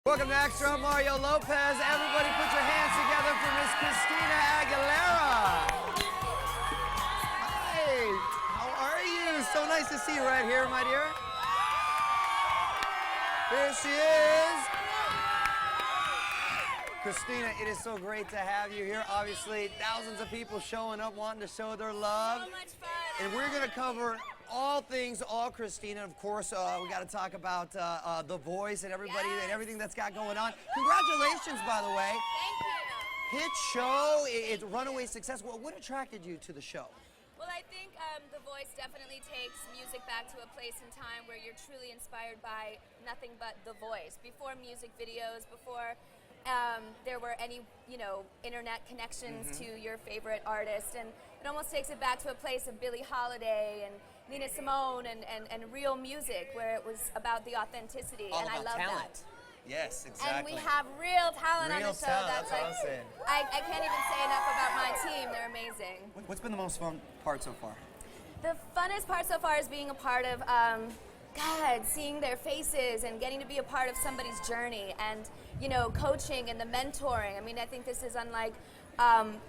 Welcome to Extra Mario Lopez. Everybody put your hands together for Miss Christina Aguilera. Hi, how are you? So nice to see you right here, my dear. Here she is. Christina, it is so great to have you here. Obviously, thousands of people showing up wanting to show their love. So much fun. And we're going to cover all things, all Christina. Of course, we got to talk about The Voice and everybody and everything that's got going on. Congratulations, by the way. Thank you. Hit show, it's runaway success. What attracted you to the show? Well, I think The Voice definitely takes music back to a place in time where you're truly inspired by nothing but the voice. Before music videos, before there were any, internet connections to your favorite artist, and it almost takes it back to a place of Billie Holiday and Nina Simone and real music where it was about the authenticity, All and about I love talent. that. Yes, exactly. And we have real talent on Real the show. talent, That's that's what like, I'm saying. I can't even say enough about my team. They're amazing. What's been the most fun part so far? The funnest part so far is being a part of, seeing their faces and getting to be a part of somebody's journey and, coaching and the mentoring. I mean, I think this is unlike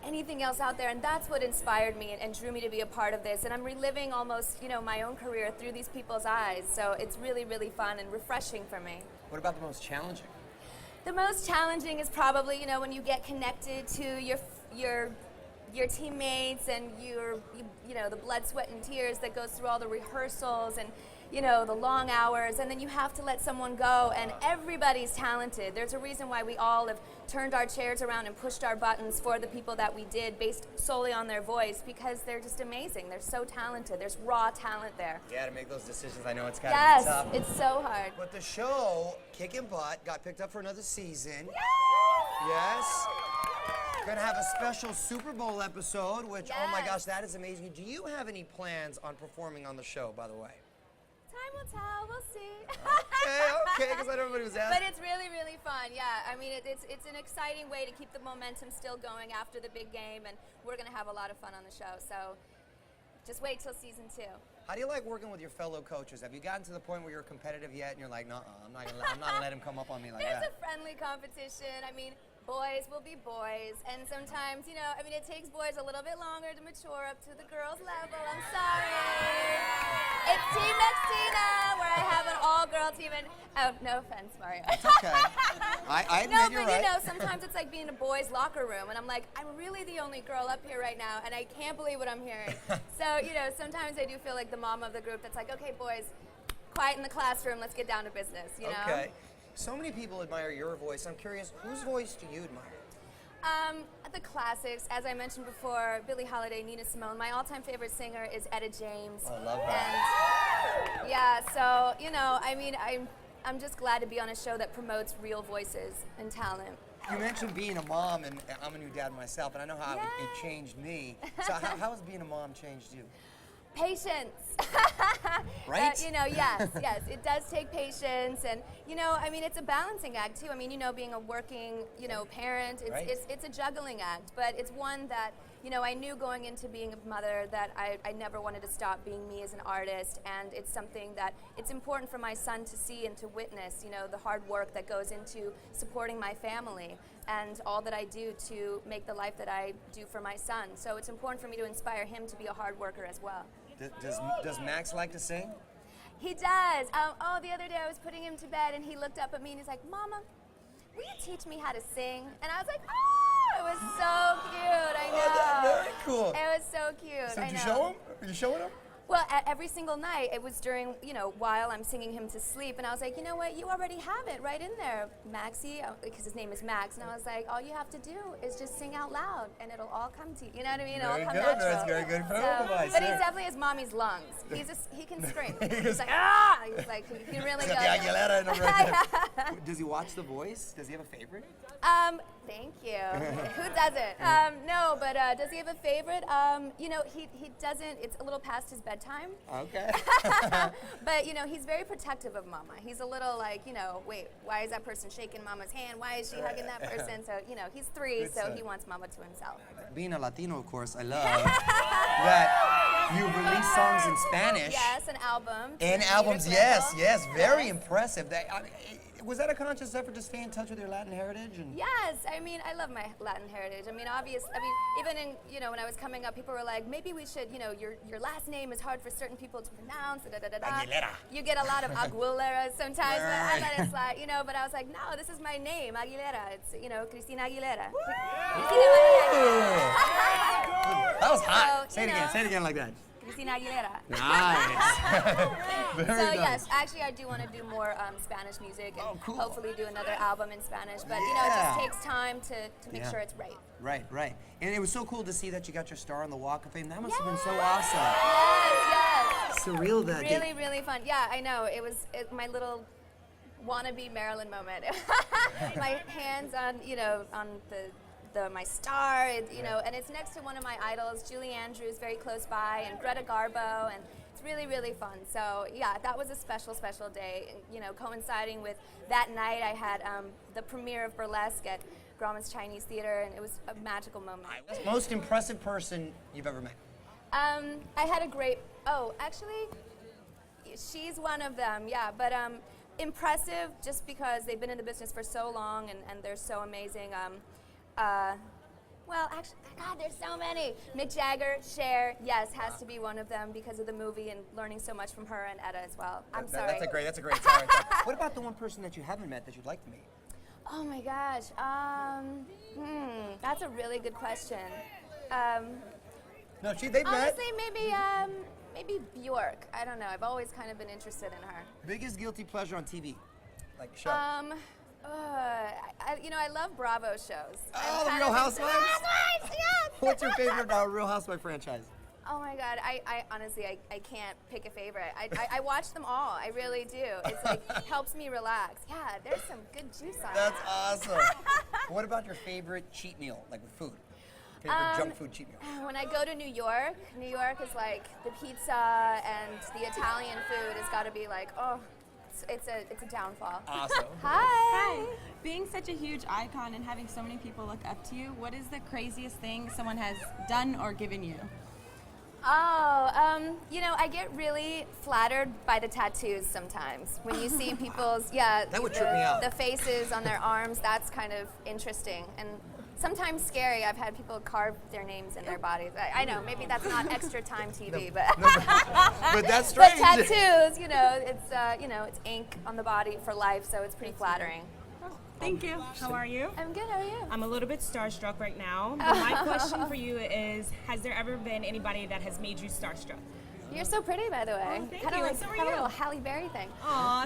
anything else out there, and that's what inspired me and drew me to be a part of this. And I'm reliving almost, my own career through these people's eyes. So it's really, really fun and refreshing for me. What about the most challenging? The most challenging is probably, when you get connected to your teammates and the blood, sweat, and tears that goes through all the rehearsals and the long hours, and then you have to let someone go, and everybody's talented. There's a reason why we all have turned our chairs around and pushed our buttons for the people that we did based solely on their voice, because they're just amazing. They're so talented. There's raw talent there. Yeah, to make those decisions, I know it's got to be tough. Yes, it's so hard. But the show, kicking butt, got picked up for another season. Yes! Yes. Gonna have a special Super Bowl episode, which, oh my Yes. gosh, that is amazing. Do you have any plans on performing on the show, by the way? Time will tell. We'll see. Okay, because I know everybody was asking. But it's really, really fun. Yeah, I mean, it's an exciting way to keep the momentum still going after the big game, and we're going to have a lot of fun on the show. So just wait till season 2. How do you like working with your fellow coaches? Have you gotten to the point where you're competitive yet, and you're like, no, I'm not gonna let him come up on me like There's that? a friendly competition. I mean, boys will be boys, and sometimes, it takes boys a little bit longer to mature up to the girls' level. I'm sorry. It's Team Next Tina, where I have an all-girl team, and no offense, Mario. It's okay. I admit No, you're but right. sometimes it's like being in a boys' locker room, and I'm like, I'm really the only girl up here right now, and I can't believe what I'm hearing. So, sometimes I do feel like the mom of the group that's like, okay, boys, quiet in the classroom, let's get down to business, Okay. So many people admire your voice. I'm curious, whose voice do you admire? The classics, as I mentioned before, Billie Holiday, Nina Simone. My all-time favorite singer is Etta James. Oh, I love that. And yeah, so, I'm just glad to be on a show that promotes real voices and talent. You mentioned being a mom, and I'm a new dad myself, and I know how it changed me. So how has being a mom changed you? Patience. Right? Yes, it does take patience, and it's a balancing act too. Being a working, parent, it's a juggling act, but it's one that I knew going into being a mother that I never wanted to stop being me as an artist, and it's something that it's important for my son to see and to witness, the hard work that goes into supporting my family and all that I do to make the life that I do for my son. So it's important for me to inspire him to be a hard worker as well. Does Max like to sing? He does. The other day I was putting him to bed, and he looked up at me and he's like, "Mama, will you teach me how to sing?" And I was like, "Oh, it was so cute." I know. Oh, that's very cool. It was so cute. So I did know. you show him? Are you showing him? Well, every single night, it was during, while I'm singing him to sleep, and I was like, you know what, you already have it right in there, Maxie, because his name is Max, and I was like, all you have to do is just sing out loud, and it'll all come to you. You know what I mean? It'll Very come good. natural. That's very good. But he definitely has mommy's lungs. He can scream. He's like, ah! He's like, he really Got does. the Aguilera in him right there. Does he watch The Voice? Does he have a favorite? Thank you. Who doesn't? No, but does he have a favorite? He doesn't. It's a little past his bedtime. Okay. But, he's very protective of Mama. He's a little like, wait, why is that person shaking Mama's hand? Why is she hugging that person? So, he's 3, Good so son. he wants Mama to himself. Being a Latino, of course, I love that you've released songs in Spanish. Yes, an album. And to albums, Rita yes, Grindle. yes, very impressive. Was that a conscious effort to stay in touch with your Latin heritage? And Yes, I mean, I love my Latin heritage. I mean, even in, when I was coming up, people were like, maybe we should, your last name is hard for certain people to pronounce, Aguilera. You get a lot of Aguilera sometimes, but I let it slide, but I was like, no, this is my name, Aguilera. It's, Christina Aguilera. Christina Aguilera. That was hot. So, say it again like that. Christina Aguilera. Nice. Very So nice. yes, actually I do want to do more Spanish music and cool. hopefully do another album in Spanish. But it Yeah. just takes time to make sure it's right. Right. And it was so cool to see that you got your star on the Walk of Fame. That must have been so awesome. Yes. Surreal that Really, really fun. Yeah, I know. It was my little wannabe Marilyn moment. My hands on, on my star, and it's next to one of my idols, Julie Andrews, very close by, and Greta Garbo, and it's really, really fun. So yeah, that was a special, special day. Coinciding with that night, I had the premiere of Burlesque at Grauman's Chinese Theater, and it was a magical moment. Most impressive person you've ever met? I had a great, actually, she's one of them, yeah, but impressive just because they've been in the business for so long and they're so amazing. Well, actually, God, there's so many. Mick Jagger, Cher, yes, has to be one of them because of the movie and learning so much from her and Etta as well. I'm sorry. That's a great song. What about the one person that you haven't met that you'd like to meet? Oh my gosh, that's a really good question. No, they've met. Honestly, maybe Bjork. I don't know. I've always kind of been interested in her. Biggest guilty pleasure on TV, like show. I love Bravo shows. Oh, the Real Housewives? Housewives, yes! What's your favorite Real Housewives franchise? Oh my God, I honestly, I can't pick a favorite. I watch them all, I really do. It's like, helps me relax. Yeah, there's some good juice on That's that. awesome. What about your favorite cheat meal, like with food? Favorite junk food cheat meal? When I go to New York is like the pizza and the Italian food has got to be like, it's a downfall. Awesome. Hi. Being such a huge icon and having so many people look up to you, what is the craziest thing someone has done or given you? I get really flattered by the tattoos sometimes. When you see people's, That would trip me out. the faces on their arms, that's kind of interesting. And sometimes scary. I've had people carve their names in their bodies. I know, maybe that's not extra time TV, but But that's strange. but tattoos, it's ink on the body for life, so it's pretty flattering. Thank you. How are you? I'm good, how are you? I'm a little bit starstruck right now. But my question for you is, has there ever been anybody that has made you starstruck? You're so pretty, by the way. Oh, thank Kind of you, like and so are have a you. little Halle Berry thing. Aw,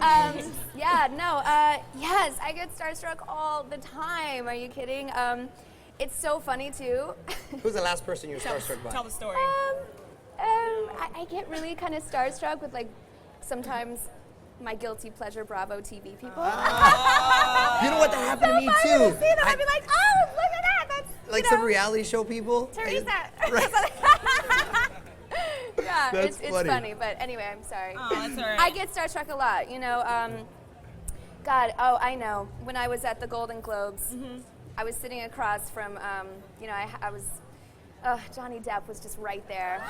Yes, I get starstruck all the time. Are you kidding? It's so funny too. Who's the last person you were starstruck by? tell the story. I get really kind of starstruck with like sometimes my guilty pleasure Bravo TV people. You know what? That happened to me funny too. to see them. I'd be like, oh, look at that. That's Like some reality show people. Teresa. Right. Yeah, That's it's funny. funny, but anyway, I'm sorry. Oh, that's all right. I get starstruck a lot, I know. When I was at the Golden Globes, I was sitting across from, I was, Johnny Depp was just right there.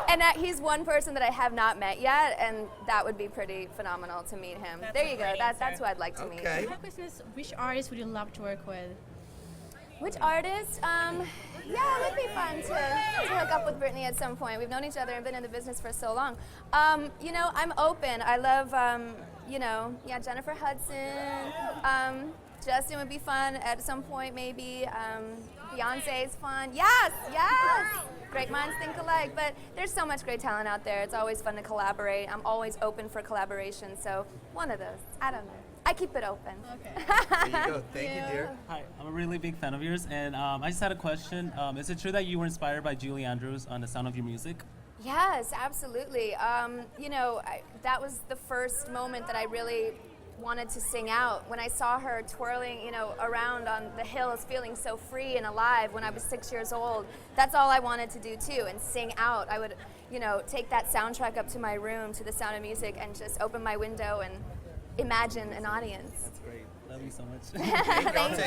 And he's one person that I have not met yet, and that would be pretty phenomenal to meet him. That's There a you go. great That's answer. who I'd like to meet. Okay. My question is, which artist would you love to work with? Which artist? Yeah, it would be fun to hook up with Brittany at some point. We've known each other and been in the business for so long. I'm open. I love, Jennifer Hudson. Justin would be fun at some point, maybe. Beyonce is fun. Yes. Great minds think alike. But there's so much great talent out there. It's always fun to collaborate. I'm always open for collaboration. So one of those. I don't know. I keep it open. Okay. There you go. Thank you, dear. Hi, I'm a really big fan of yours, and I just had a question. Is it true that you were inspired by Julie Andrews on The Sound of Your Music? Yes, absolutely. That was the first moment that I really wanted to sing out. When I saw her twirling, around on the hills, feeling so free and alive when I was 6 years old, that's all I wanted to do too, and sing out. I would, take that soundtrack up to my room to The Sound of Music and just open my window and imagine an audience. That's great. Love you so much. Thank you.